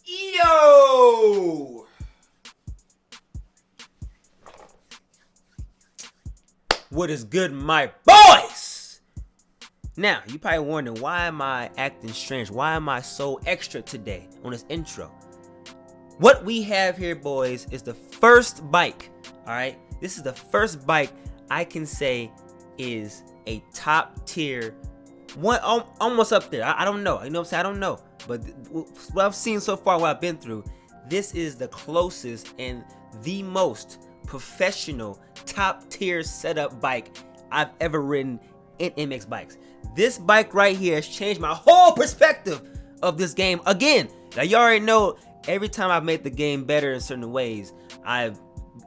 Yo! What is good, my boys? Now, you probably wondering, why am I acting strange? Why am I so extra today on this intro? What we have here, boys, is the first bike, all right? This is the first bike I can say is a top tier, one almost up there. I don't know. You know what I'm saying? I don't know. But what I've seen so far, what I've been through, this is the closest and the most professional top tier setup bike I've ever ridden in MX bikes. This bike right here has changed my whole perspective of this game again. Now you already know, every time I've made the game better in certain ways, I've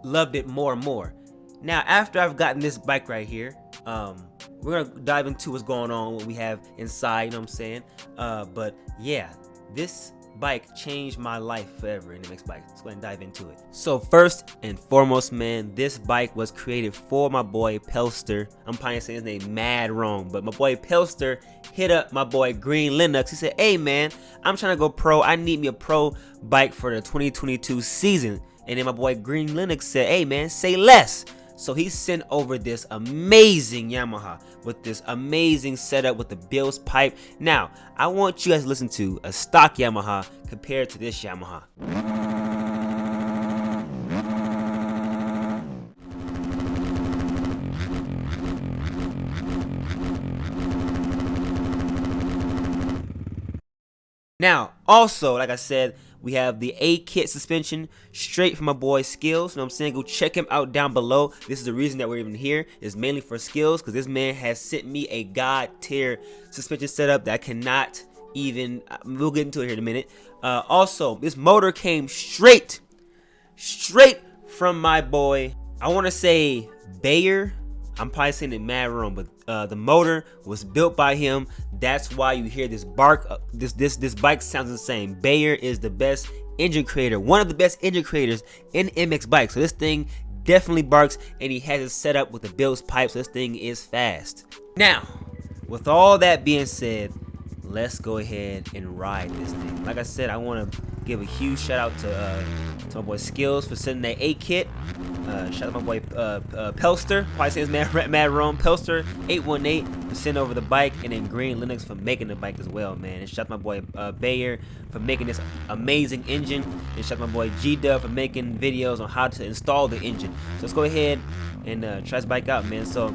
loved it more and more. Now after I've gotten this bike right here, we're gonna dive into what's going on, what we have inside, you know what I'm saying? But yeah, this bike changed my life forever in MX bikes. Let's go ahead and dive into it. So first and foremost, man, this bike was created for my boy Pelster. I'm probably saying his name mad wrong, but my boy Pelster hit up my boy greenlenux. He said, hey man, I'm trying to go pro. I need me a pro bike for the 2022 season. And then my boy greenlenux said, hey man, say less. So he sent over this amazing Yamaha with this amazing setup with the Bills pipe. Now, I want you guys to listen to a stock Yamaha compared to this Yamaha. Now, also, like I said, we have the A-kit suspension straight from my boy Skilz. You know what I'm saying? Go check him out down below. This is the reason that we're even here, is mainly for Skilz, because this man has sent me a god tier suspension setup that I cannot even, we'll get into it here in a minute. Also, this motor came straight from my boy, I want to say BEYER. I'm probably saying it mad wrong, but the motor was built by him. That's why you hear this bark. This bike sounds the same. BEYER is the best engine creator, one of the best engine creators in MX bikes. So this thing definitely barks, and he has it set up with the Bills pipe. So this thing is fast. Now, with all that being said, let's go ahead and ride this thing. Like I said, I want to give a huge shout out to my boy Skilz for sending that A-kit. Shout out to my boy Pelster, probably say his mad wrong, Pelster 818 for sending over the bike, and then greenlenux for making the bike as well, man. And shout out to my boy BEYER for making this amazing engine, and shout out to my boy Gdubs for making videos on how to install the engine. So let's go ahead and try this bike out, man. So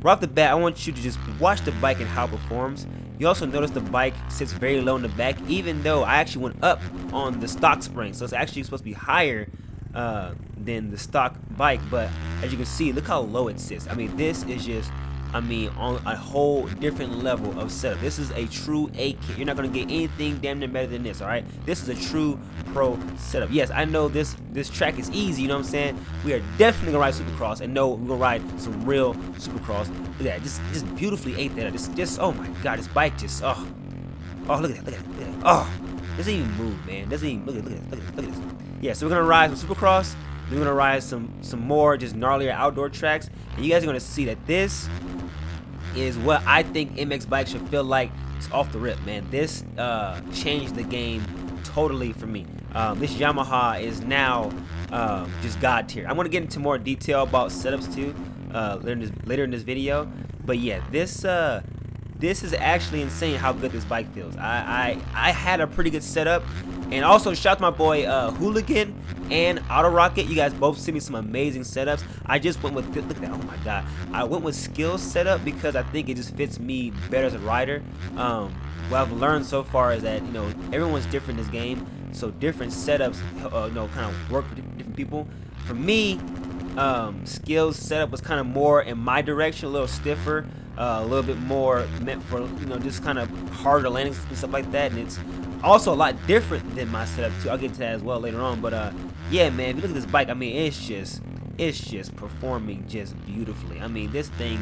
right off the bat, I want you to just watch the bike and how it performs. You also notice the bike sits very low in the back, even though I actually went up on the stock spring. So it's actually supposed to be higher than the stock bike, but as you can see, look how low it sits. I mean, this is just, on a whole different level of setup. This is a true A-kit. You're not gonna get anything damn near better than this, all right? This is a true pro setup. Yes, I know this track is easy, you know what I'm saying? We are definitely gonna ride Supercross, and no, we're gonna ride some real Supercross. Look at that, just beautifully ate that. Just oh my god, this bike just, oh, look at that, oh, doesn't even move, man. Doesn't even, look at this. Yeah, so we're gonna ride some Supercross. We're gonna ride some more just gnarlier outdoor tracks, and you guys are gonna see that this is what I think MX bikes should feel like. It's off the rip, man. This changed the game totally for me. This Yamaha is now just god tier. I'm gonna get into more detail about setups too later in this video, but yeah, this is actually insane how good this bike feels. I had a pretty good setup. And also shout out to my boy Hooligan and Auto Rocket. You guys both sent me some amazing setups. I just went with, look at that, oh my god, I went with Skilz setup because I think it just fits me better as a rider. What I've learned so far is that, you know, everyone's different in this game, so different setups you know, kind of work for different people. For me, Skilz setup was kind of more in my direction, a little stiffer, a little bit more meant for, you know, just kind of harder landings and stuff like that, and it's also a lot different than my setup too. I'll get to that as well later on, but yeah, man, if you look at this bike, I mean, it's just performing just beautifully. I mean, this thing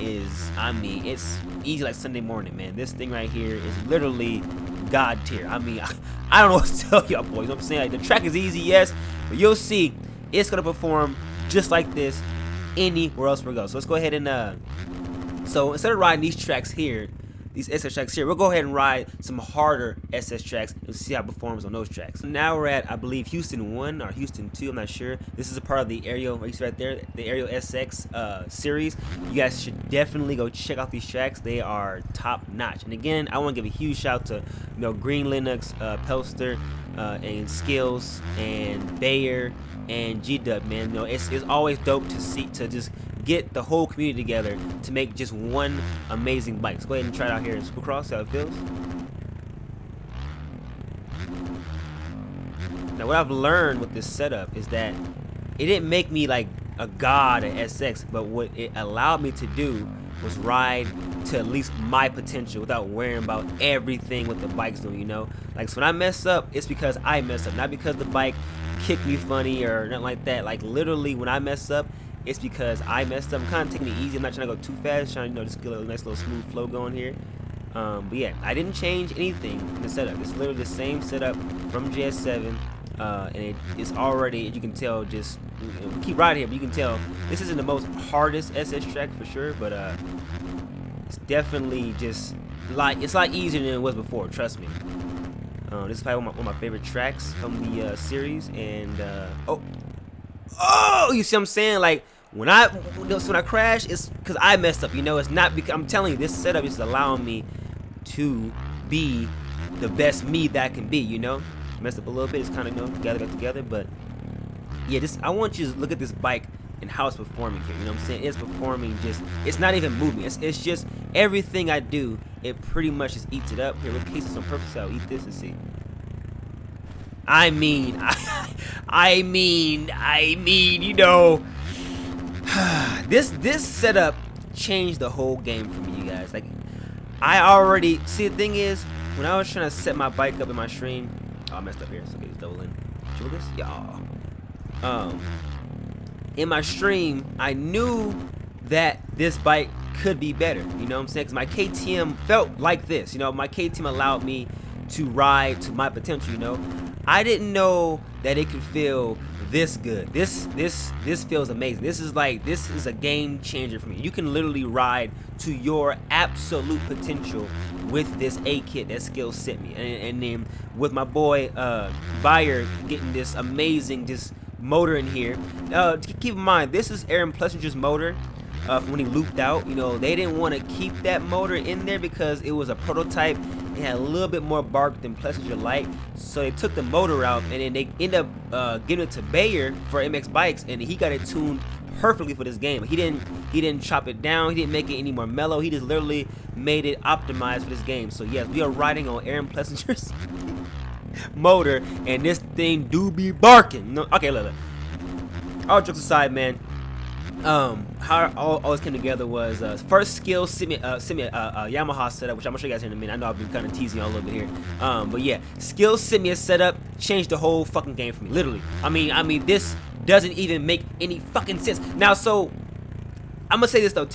is, I mean, it's easy like Sunday morning, man. This thing right here is literally god tier. I mean, I don't know what to tell y'all boys. You know what I'm saying? Like, the track is easy, yes, but you'll see it's gonna perform just like this anywhere else we go. So let's go ahead and so instead of riding these tracks here, these SS tracks here. We'll go ahead and ride some harder SS tracks and see how it performs on those tracks. Now we're at, I believe, Houston 1 or Houston 2, I'm not sure. This is a part of the Aerial, right there, the Aerial SX series. You guys should definitely go check out these tracks. They are top notch. And again, I want to give a huge shout to, greenlenux, POSTED, and Skilz and BEYER and Gdubs, man. It's always dope to just get the whole community together to make just one amazing bike. Let's go ahead and try it out here in Supercross, see how it feels. Now what I've learned with this setup is that it didn't make me like a god at SX, but what it allowed me to do was ride to at least my potential without worrying about everything what the bike's doing, Like, so when I mess up, it's because I mess up, not because the bike kicked me funny or nothing like that. Like, literally, when I mess up, it's because I messed up. I'm kind of taking it easy. I'm not trying to go too fast. Trying to, just get a nice little smooth flow going here. But yeah, I didn't change anything in the setup. It's literally the same setup from JS7. And it's already, as you can tell, just, we keep riding here, but you can tell this isn't the most hardest SS track for sure, but it's definitely just it's a lot easier than it was before, trust me. This is probably one of my favorite tracks from the series, and you see what I'm saying? Like, when I crash, it's because I messed up, it's not because, I'm telling you, this setup is allowing me to be the best me that I can be, Messed up a little bit, it's kind of, gather back together, but yeah, I want you to look at this bike and how it's performing here, what I'm saying? It's performing it's not even moving, it's just everything I do, it pretty much just eats it up. Here, in case on purpose, I'll eat this and see. I mean, this setup changed the whole game for me, you guys. Like, I already, see, the thing is, when I was trying to set my bike up in my stream, I messed up here, so okay, double in. Feel this? Yeah. In my stream, I knew that this bike could be better, what I'm saying? Because my KTM felt like this, my KTM allowed me to ride to my potential, I didn't know that it could feel this good. This feels amazing. This is a game changer for me. You can literally ride to your absolute potential with this A kit that Skilz sent me, and then with my boy BEYER getting this amazing motor in here. Keep in mind, this is Aaron Plessinger's motor from when he looped out. They didn't want to keep that motor in there because it was a prototype. It had a little bit more bark than Plessinger Light, so they took the motor out, and then they ended up giving it to BEYER for MX bikes, and he got it tuned perfectly for this game. He didn't chop it down. He didn't make it any more mellow. He just literally made it optimized for this game. So yes, we are riding on Aaron Plessinger's motor, and this thing do be barking. Okay, look. All jokes aside, man. How all this came together was first Skilz sent me a Yamaha setup, which I'm gonna show you guys here in a minute. I know I've been kind of teasing y'all a little bit here, but yeah, Skilz sent me a setup, changed the whole fucking game for me, literally. I mean, this doesn't even make any fucking sense. Now, so I'm gonna say this though.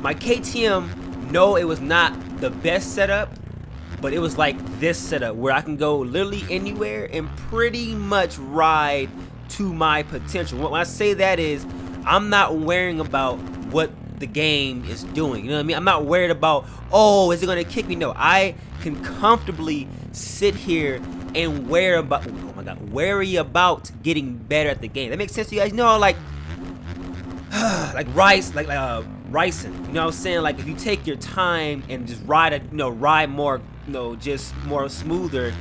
My KTM, no, it was not the best setup, but it was like this setup where I can go literally anywhere and pretty much ride to my potential. When I say that is, I'm not worrying about what the game is doing. You know what I mean? I'm not worried about, oh, is it gonna kick me? No, I can comfortably sit here and worry about getting better at the game. That makes sense to you guys? Like ricing. You know what I'm saying? Like, if you take your time and just ride more, just more smoother,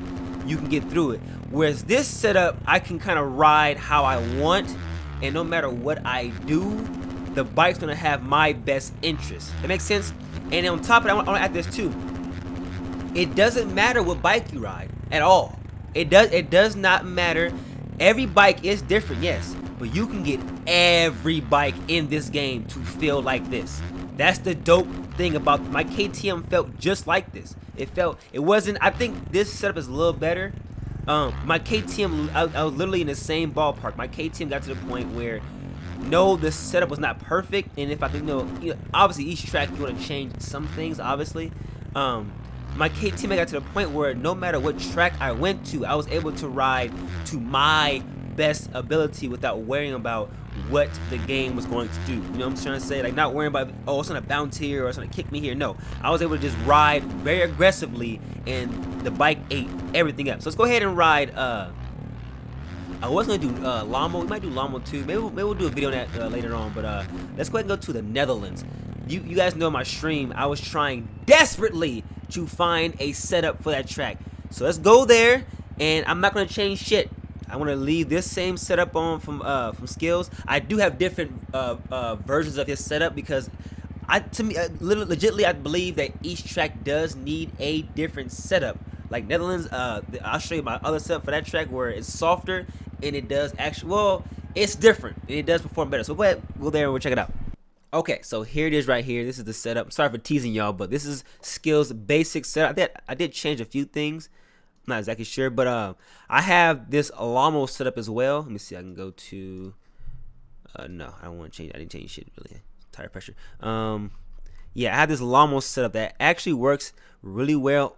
you can get through it. Whereas this setup, I can kind of ride how I want, and no matter what I do, the bike's gonna have my best interest. That makes sense? And then on top of that, I want to add this too. It doesn't matter what bike you ride at all. It does not matter. Every bike is different, yes, but you can get every bike in this game to feel like this. That's the dope thing about my KTM. Felt just like this. It wasn't, I think this setup is a little better. My KTM, I was literally in the same ballpark. My KTM got to the point where, no, the setup was not perfect, and if I could, obviously each track you want to change some things, obviously. My KTM got to the point where no matter what track I went to, I was able to ride to my best ability without worrying about what the game was going to do. You know what I'm trying to say? Like, not worrying about, oh, it's gonna bounce here or it's gonna kick me here. No, I was able to just ride very aggressively, and the bike ate everything up. So let's go ahead and ride. I was gonna do Lamo. We might do Lamo too. Maybe we'll do a video on that later on. But let's go ahead and go to the Netherlands. You guys know my stream. I was trying desperately to find a setup for that track. So let's go there, and I'm not gonna change shit. I want to leave this same setup on from Skilz. I do have different versions of his setup because legitimately, I believe that each track does need a different setup. Like Netherlands, I'll show you my other setup for that track where it's softer and it does actually, well, it's different and it does perform better. So go ahead, go there and we'll check it out. Okay, so here it is right here. This is the setup. Sorry for teasing y'all, but this is Skilz basic setup. I did change a few things. I'm not exactly sure, but I have this Lamo setup as well. Let me see. I can go to. No, I don't want to change. I didn't change shit really. Tire pressure. Yeah, I have this Lamo setup that actually works really well.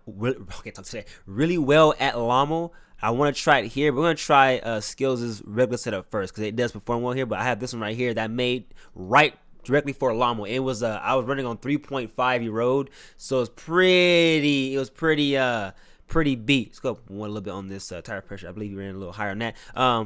Really well at Lamo. I want to try it here. We're gonna try Skilz' regular setup first because it does perform well here. But I have this one right here that I made right directly for Lamo. It was I was running on 3.5 road, so it's pretty. It was pretty beat. Let's go one little bit on this tire pressure. I believe he ran a little higher on that.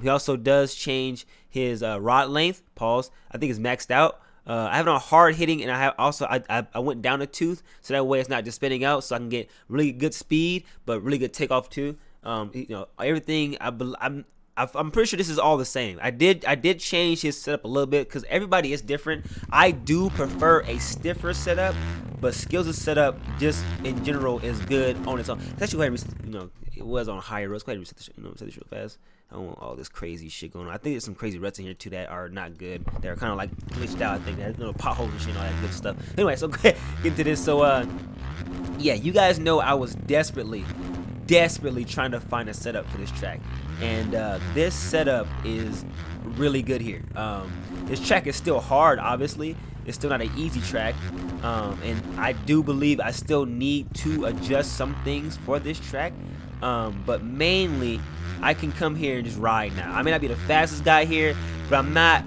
He also does change his rod length. Pause. I think it's maxed out. I have it on hard hitting, and I have also I went down a tooth so that way it's not just spinning out, so I can get really good speed but really good takeoff too. You know, everything. I'm pretty sure this is all the same. I did change his setup a little bit because everybody is different. I do prefer a stiffer setup, but Skilz' setup just in general is good on its own. Let's actually go ahead and, you know, it was on higher roads. Go ahead and reset this, reset this real fast. I don't want all this crazy shit going on. I think there's some crazy ruts in here too that are not good. They're kind of like glitched out. I think there's little potholes and shit and all that good stuff. Anyway, so go ahead, get into this. So yeah, you guys know I was desperately trying to find a setup for this track, and this setup is really good here. This track is still hard, obviously. It's still not an easy track, and I do believe I still need to adjust some things for this track, but mainly I can come here and just ride now. I may not be the fastest guy here, but I'm not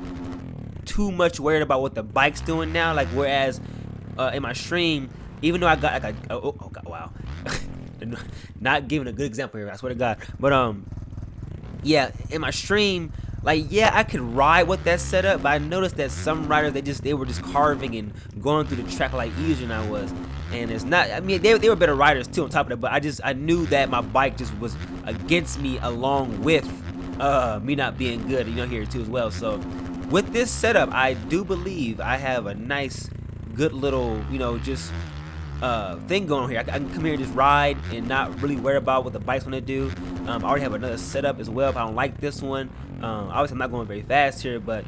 too much worried about what the bike's doing now. Like, whereas in my stream, even though I got like oh god, wow. Not giving a good example here, I swear to God. But yeah, in my stream, like, yeah, I could ride with that setup, but I noticed that some riders they were just carving and going through the track like easier than I was. And it's not, I mean, they were better riders too on top of that, but I knew that my bike just was against me along with me not being good, you know, here too as well. So with this setup, I do believe I have a nice, good little, you know, just thing going on here. I can come here and just ride and not really worry about what the bike's gonna do. I already have another setup as well if I don't like this one. Obviously I'm not going very fast here, but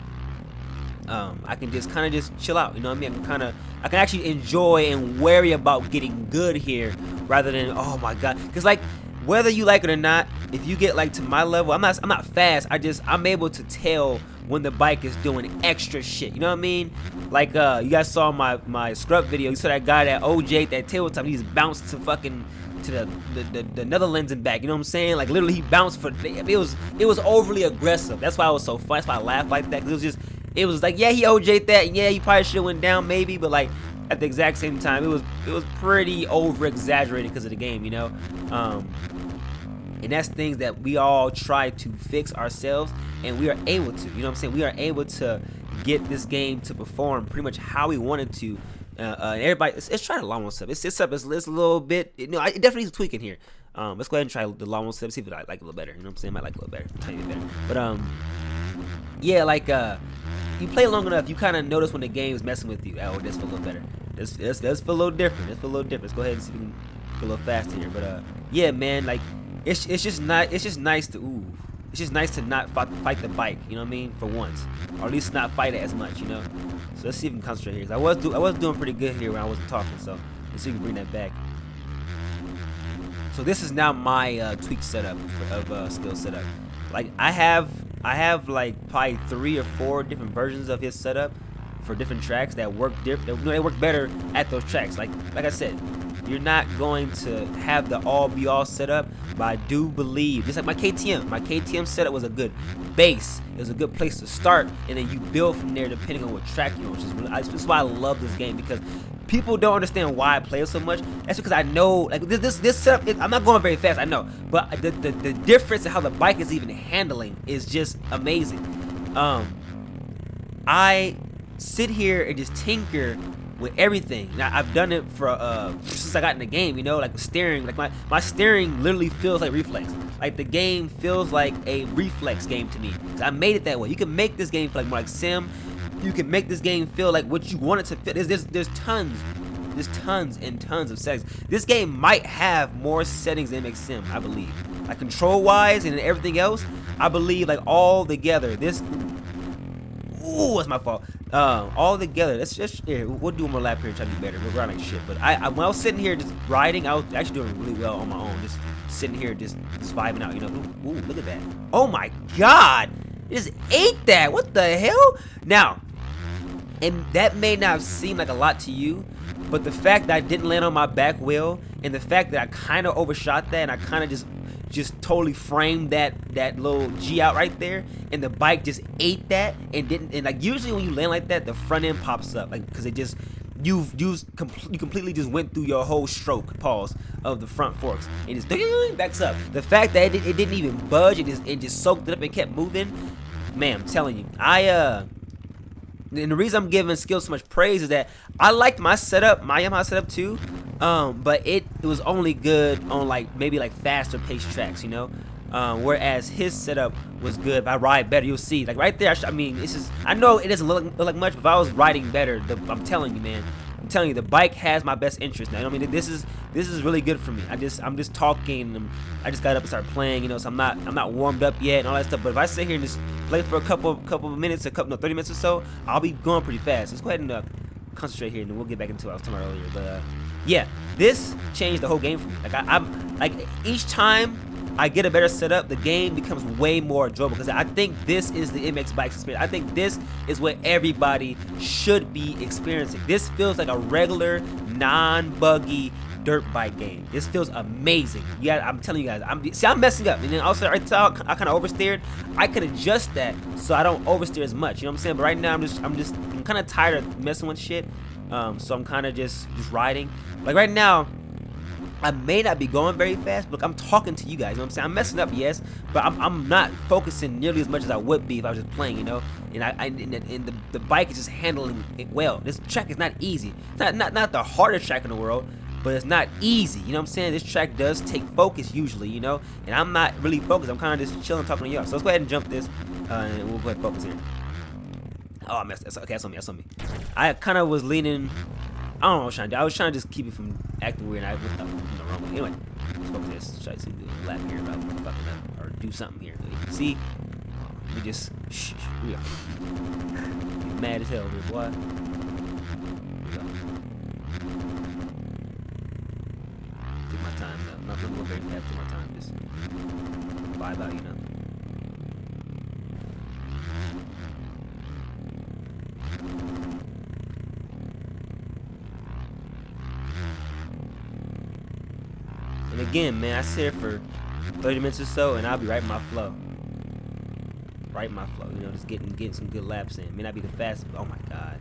I can just kind of just chill out, you know what I mean? I can actually enjoy and worry about getting good here rather than, oh my god, because like, whether you like it or not, if you get like to my level, I'm not fast. I'm able to tell when the bike is doing extra shit. You know what I mean? Like you guys saw my scrub video. You saw that guy that OJ'd that tabletop. He just bounced to fucking to the Netherlands and back. You know what I'm saying? Like literally he bounced for. It was overly aggressive. That's why it was so fun. That's why I laughed like that. Cause it was like, yeah, he OJ'd that. And yeah, he probably should have went down maybe, but like at the exact same time, it was pretty over exaggerated because of the game. You know. And that's things that we all try to fix ourselves, and we are able to. You know what I'm saying? We are able to get this game to perform pretty much how we wanted to. Everybody, let's try the Lamo setup. It's up. It's a little bit. You know, it definitely needs tweaking here. Let's go ahead and try the Lamo setup. See if I like it a little better. You know what I'm saying? I might like it a little better, a tiny bit better. But yeah, like you play long enough, you kind of notice when the game is messing with you. Oh, this feel a little better. This feel a little different. This feel a little different. Let's go ahead and see if we can go a little faster here. But yeah, man, like. It's just nice to not fight the bike, you know what I mean, for once, or at least not fight it as much, you know. So let's see if we can concentrate here. I was doing pretty good here when I wasn't talking, so let's see if we can bring that back. So this is now my tweak setup of Skilz setup. Like I have like probably 3 or 4 different versions of his setup for different tracks that work they work better at those tracks. Like I said, you're not going to have the all-be-all setup, but I do believe, just like my KTM setup was a good base. It was a good place to start, and then you build from there depending on what track you're on. Which is really, that's why I love this game, because people don't understand why I play it so much. That's because I know, like, this setup, I'm not going very fast, I know, but the difference in how the bike is even handling is just amazing. I sit here and just tinker with everything. Now, I've done it for since I got in the game, you know, like steering, like my steering literally feels like reflex. Like the game feels like a reflex game to me. I made it that way. You can make this game feel like more like sim. You can make this game feel like what you want it to feel. There's tons and tons of settings. This game might have more settings than MX Sim, I believe. Like control wise and everything else, I believe like all together this. Ooh, that's my fault. All together, let's just we'll do one more lap here and try to do better. We're riding like shit, but when I was sitting here just riding, I was actually doing really well on my own. Just sitting here, just vibing out, you know. Ooh, look at that! Oh my God, it just ate that. What the hell? Now, and that may not seem like a lot to you, but the fact that I didn't land on my back wheel, and the fact that I kind of overshot that, and I kind of just totally framed that little G out right there, and the bike just ate that and didn't. And like usually when you land like that, the front end pops up, like because it just you completely just went through your whole stroke pause of the front forks and just backs up. The fact that it didn't even budge, it just soaked it up and kept moving. Man, I'm telling you, and the reason I'm giving Skilz so much praise is that I liked my setup, my Yamaha setup too, but it was only good on like maybe like faster paced tracks, you know. Whereas his setup was good. If I ride better, you'll see. Like right there, I mean, this is. I know it doesn't look like much, but if I was riding better, I'm telling you, man. I'm telling you, the bike has my best interest now. You know what I mean? This is really good for me. I'm just talking. I just got up and started playing. You know, so I'm not warmed up yet and all that stuff. But if I sit here and just play for a couple of minutes, 30 minutes or so, I'll be going pretty fast. Let's go ahead and concentrate here, and then we'll get back into what I was talking about earlier. But yeah, this changed the whole game for me. Like I'm like each time I get a better setup, the game becomes way more enjoyable, because I think this is the MX bikes experience. I think this is what everybody should be experiencing. This feels like a regular, non-buggy dirt bike game. This feels amazing. Yeah, I'm telling you guys. I'm messing up, and then also right now I kind of oversteered. I could adjust that so I don't oversteer as much. You know what I'm saying? But right now I'm kind of tired of messing with shit. So I'm kind of just riding. Like right now, I may not be going very fast, but I'm talking to you guys, you know what I'm saying? I'm messing up, yes, but I'm not focusing nearly as much as I would be if I was just playing, you know? And the bike is just handling it well. This track is not easy. It's not the hardest track in the world, but it's not easy, you know what I'm saying? This track does take focus usually, you know? And I'm not really focused. I'm kind of just chilling, talking to y'all. So let's go ahead and jump this, and we'll go ahead and focus here. Oh, I messed. Okay, that's on me. I kind of was leaning. I don't know what I was trying to do. I was trying to just keep it from acting weird, and I went up in the wrong way. Anyway, let's focus this. Try to see a lap here about fucking up or do something here. See, we just we are mad as hell here, boy. Take my time though. I'm not gonna go very fast. Take my time. Just vibe out, you know. And again, man, I sit here for 30 minutes or so, and I'll be right in my flow. You know, just getting some good laps in. May not be the fastest, but oh my God.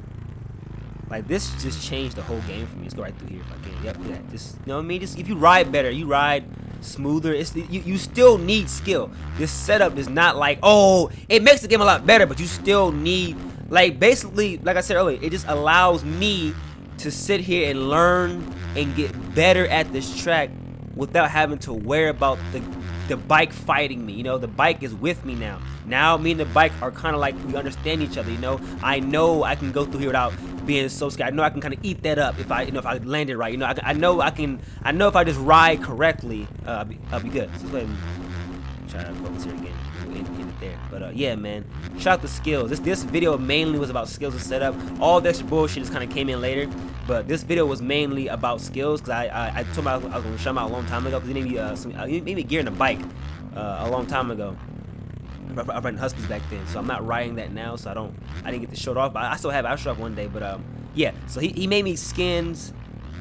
Like, this just changed the whole game for me. Let's go right through here if I can. Yep, yeah. Just, you know what I mean? Just, if you ride better, you ride smoother, you still need skill. This setup is not like, oh, it makes the game a lot better, but you still need, like, basically, like I said earlier, it just allows me to sit here and learn and get better at this track without having to worry about the bike fighting me. You know, the bike is with me now. Now me and the bike are kind of like, we understand each other, you know. I know I can go through here without being so scared. I know I can kind of eat that up if I, you know, if I land it right. You know, I know if I just ride correctly, I'll be good. So let's go ahead and try to focus here again. In it there. But yeah, man, shout out to Skilz. This video mainly was about Skilz' setup. All the extra bullshit just kind of came in later, but this video was mainly about Skilz, because I told him I was going to show him out a long time ago, because he made me gear in the bike a long time ago. I ran Huskies back then, so I'm not riding that now, so I didn't get to show it off, but I still have it. I'll show it off one day. But yeah, so he made me skins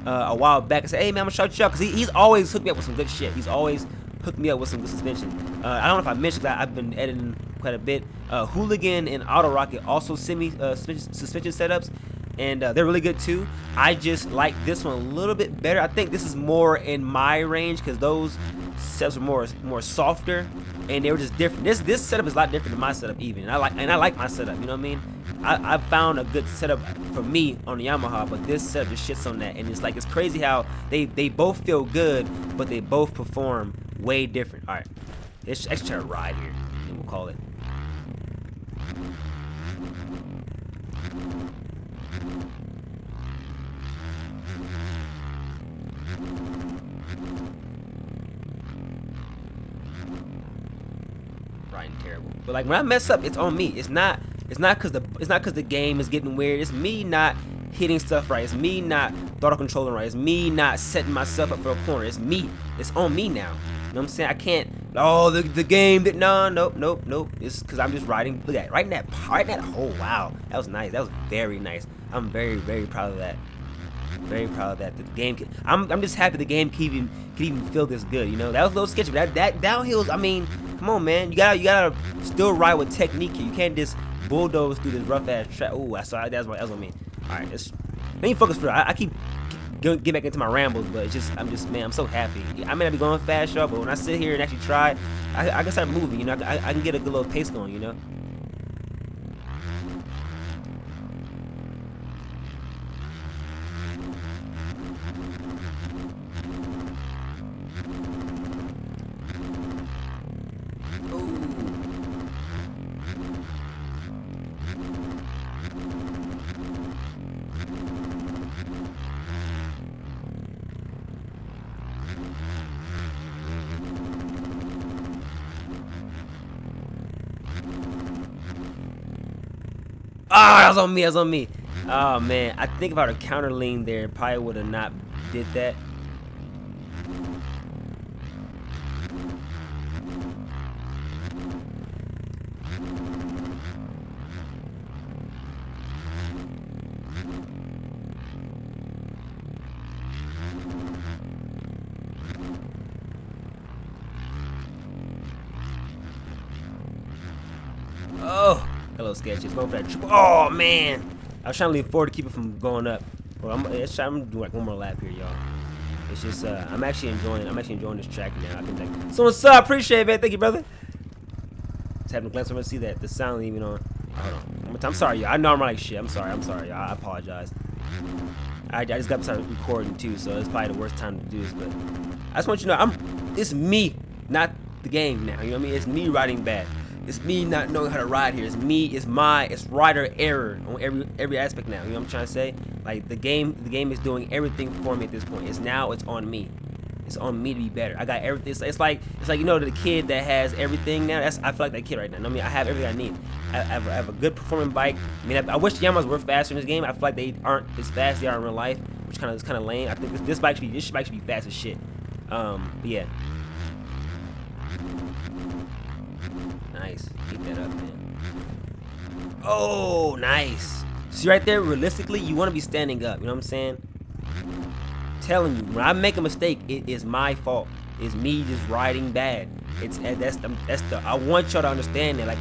a while back and said, hey man, I'm gonna shout you out, because he's always hooked me up with some good shit. He's always hook me up with some good suspension. I don't know if I mentioned that I've been editing quite a bit. Hooligan and Auto Rocket also send me suspension setups, and they're really good too. I just like this one a little bit better. I think this is more in my range because those setups are more softer, and they were just different. This setup is a lot different than my setup even. And I like my setup. You know what I mean? I found a good setup for me on the Yamaha, but this setup just shits on that, and it's like it's crazy how they both feel good, but they both perform way different. All right, let's try to ride here, and we'll call it. Riding terrible, but like when I mess up, it's on me. It's not because the game is getting weird. It's me not hitting stuff right. It's me not throttle controlling right. It's me not setting myself up for a corner. It's me. It's on me now. You know what I'm saying? I can't. Oh, the game that nope. It's because I'm just riding. Look at it. Right in that. Oh wow, that was nice. That was very nice. I'm very proud of that. Very proud of that. The game. I'm just happy the game can even feel this good. You know, that was a little sketchy, but that downhills. I mean, come on, man. You gotta still ride with technique here. You can't just bulldoze through this rough ass track. Oh, that's what I mean. All right, let me focus for. I keep get back into my rambles, but man, I'm so happy. I may not be going fast, y'all, but when I sit here and actually try, I can start moving. You know, I can get a good little pace going. You know. Ah, that was on me. Oh man, I think if I would have counter leaned there, probably would have not did that. Oh. Hello, sketchy. It's going for that triple. Oh man, I was trying to lean forward to keep it from going up. Well, I'm gonna do like one more lap here, y'all. It's just I'm actually enjoying this track now. I can like, so what's up? Appreciate it, man. Thank you, brother. Just having a glance over to see that the sound even on. Hold on. I'm sorry, y'all. I know I'm like shit. I'm sorry, y'all. I apologize. I just got started recording too, so it's probably the worst time to do this. But I just want you to know, it's me, not the game now. You know what I mean? It's me riding bad. It's me not knowing how to ride here. It's me. It's rider error on every aspect now. You know what I'm trying to say? Like the game is doing everything for me at this point. It's on me. It's on me to be better. I got everything. It's like you know the kid that has everything now. I feel like that kid right now. I mean, I have everything I need. I have a good performing bike. I mean, I wish the Yamahas were faster in this game. I feel like they aren't as fast as they are in real life, which is kind of lame. I think this bike should be fast as shit. But yeah. Nice. Keep that up, man. Oh, nice. See right there, realistically, you want to be standing up. You know what I'm saying? Telling you, when I make a mistake, it is my fault. It's me just riding bad. I want y'all to understand that. Like,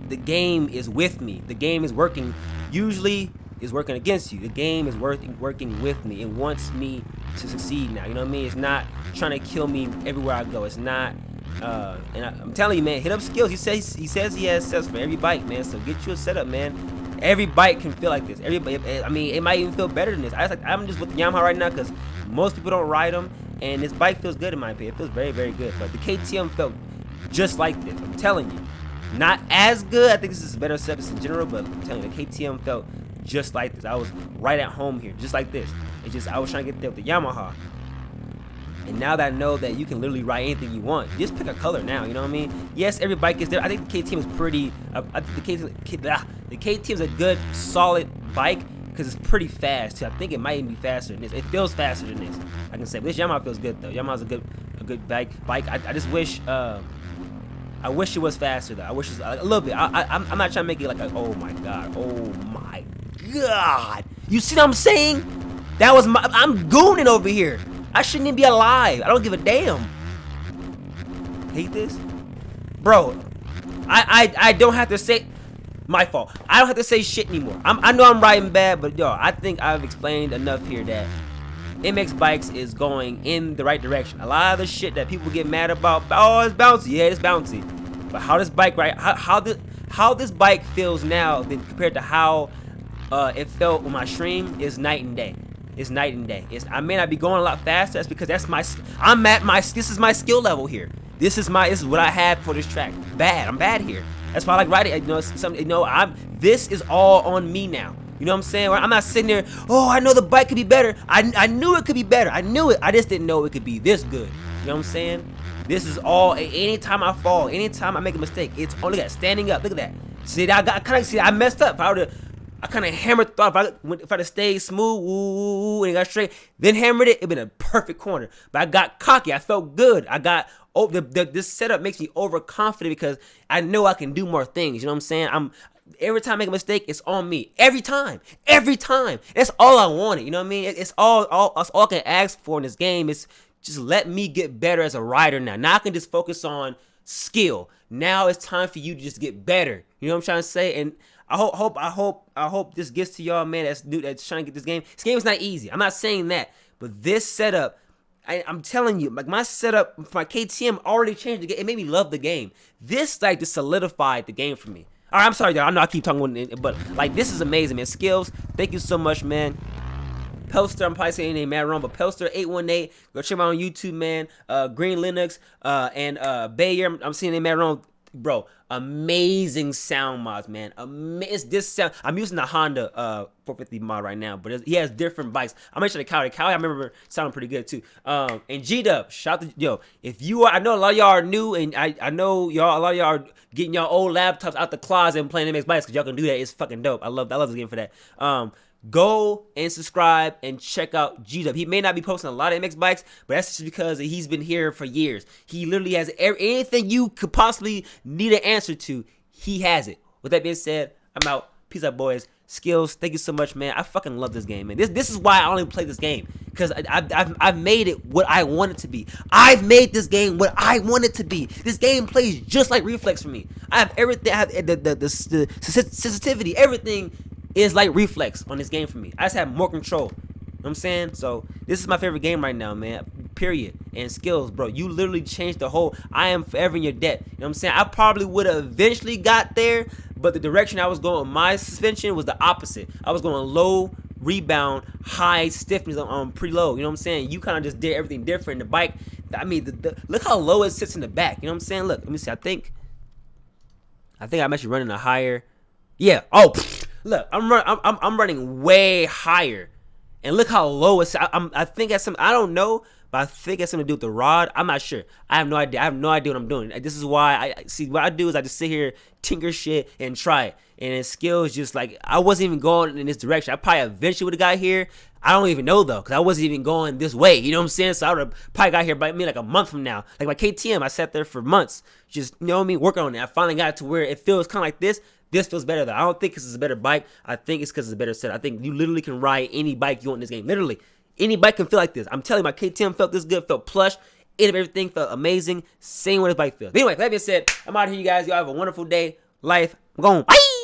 the game is with me. The game is working. Usually, is working against you. The game is working with me. It wants me to succeed now. You know what I mean? It's not trying to kill me everywhere I go. It's not. And I'm telling you, man, hit up Skilz. He says he has sets for every bike, man. So get you a setup, man. Every bike can feel like this. Everybody, I mean, it might even feel better than this. I'm just with the Yamaha right now because most people don't ride them, and this bike feels good in my opinion. It feels very good. But the KTM felt just like this. I'm telling you, not as good. I think this is a better setup in general, but I'm telling you, the KTM felt just like this. I was right at home here, just like this. It's just I was trying to get there with the Yamaha. And now that I know that you can literally ride anything you want, just pick a color now, you know what I mean? Yes, every bike is there. I think the KTM is pretty, I think the KTM is a good, solid bike because it's pretty fast too. I think it might even be faster than this. It feels faster than this, I can say. But this Yamaha feels good though. Yamaha's a good bike. I just wish, I wish it was faster though. I wish it was a little bit. I'm not trying to make it like a, oh my god. You see what I'm saying? That was I'm gooning over here. I shouldn't even be alive. I don't give a damn. hate this, bro. I don't have to say. My fault. I don't have to say shit anymore. I know I'm riding bad, but yo, I think I've explained enough here that MX Bikes is going in the right direction. A lot of the shit that people get mad about, oh, it's bouncy. Yeah, it's bouncy. But how this bike, right? How this bike feels now than compared to how it felt with my stream is night and day. It's night and day. I may not be going a lot faster. That's because this is my skill level here. This is what I have for this track. I'm bad here. That's why I like riding. This is all on me now. You know what I'm saying? I'm not sitting there, oh, I know the bike could be better. I knew it could be better. I knew it. I just didn't know it could be this good. You know what I'm saying? This is all, anytime I fall, anytime I make a mistake, it's only got standing up. Look at that. See, I messed up. I kind of hammered thought. If I'd have stayed smooth, and got straight, then hammered it, it'd been a perfect corner. But I got cocky. I felt good. This setup makes me overconfident because I know I can do more things. You know what I'm saying? Every time I make a mistake, it's on me. Every time. That's all I wanted. You know what I mean? It's all I can ask for in this game. Is just let me get better as a rider now. Now I can just focus on skill. Now it's time for you to just get better. You know what I'm trying to say? And I hope this gets to y'all, man. That's trying to get this game. This game is not easy. I'm not saying that, but this setup, I'm telling you, like my setup for my KTM already changed the game. It made me love the game. This like just solidified the game for me. All right, I'm sorry, y'all. I know I keep talking, but like this is amazing, man. Skilz, thank you so much, man. Pelster, I'm probably saying your name mad wrong, but Pelster818, go check him out on YouTube, man. greenlenux, and BEYER, I'm saying they mad wrong. Bro, amazing sound mods, man. It's this sound. I'm using the Honda 450 mod right now, but he has different bikes. I'm actually Cali. I remember sounding pretty good too. And Gdubs, shout out to yo. If you are, I know a lot of y'all are new, and I know y'all. A lot of y'all are getting y'all old laptops out the closet and playing MX bikes because y'all can do that. It's fucking dope. I love this game for that. Go and subscribe and check out Gdubs. He may not be posting a lot of MX bikes, but that's just because he's been here for years. He literally has anything you could possibly need an answer to. He has it. With that being said, I'm out. Peace out, boys. Skilz, thank you so much, man. I fucking love this game, man. This is why I only play this game, because I've made it what I want it to be. I've made this game what I want it to be. This game plays just like Reflex for me. I have everything. I have the sensitivity. Everything is like Reflex on this game for me. I just have more control. You know what I'm saying? So this is my favorite game right now, man. Period. And Skilz, bro, you literally changed the whole. I am forever in your debt. You know what I'm saying? I probably would have eventually got there, but the direction I was going with my suspension was the opposite. I was going low rebound, high stiffness on pretty low. You know what I'm saying? You kind of just did everything different. The bike, I mean, look how low it sits in the back. You know what I'm saying? Look, let me see. I think I'm actually running a higher. Yeah. Oh. Look, I'm running way higher, and look how low it's. I think that's some. I don't know, but I think it's something to do with the rod. I'm not sure. I have no idea. I have no idea what I'm doing. This is why I see what I do is I just sit here, tinker shit, and try it. And in Skilz, just like I wasn't even going in this direction. I probably eventually would have got here. I don't even know though, because I wasn't even going this way. You know what I'm saying? So I would have probably got here by me like a month from now. Like my KTM, I sat there for months, just you know what I mean, working on it. I finally got to where it feels kind of like this. This feels better though. I don't think this is a better bike. I think it's because it's a better set. I think you literally can ride any bike you want in this game. Literally, any bike can feel like this. I'm telling you, my KTM felt this good, felt plush. Everything felt amazing. Same way this bike feels. Anyway, that being said, I'm out of here, you guys. Y'all have a wonderful day. Life. I'm going. Bye.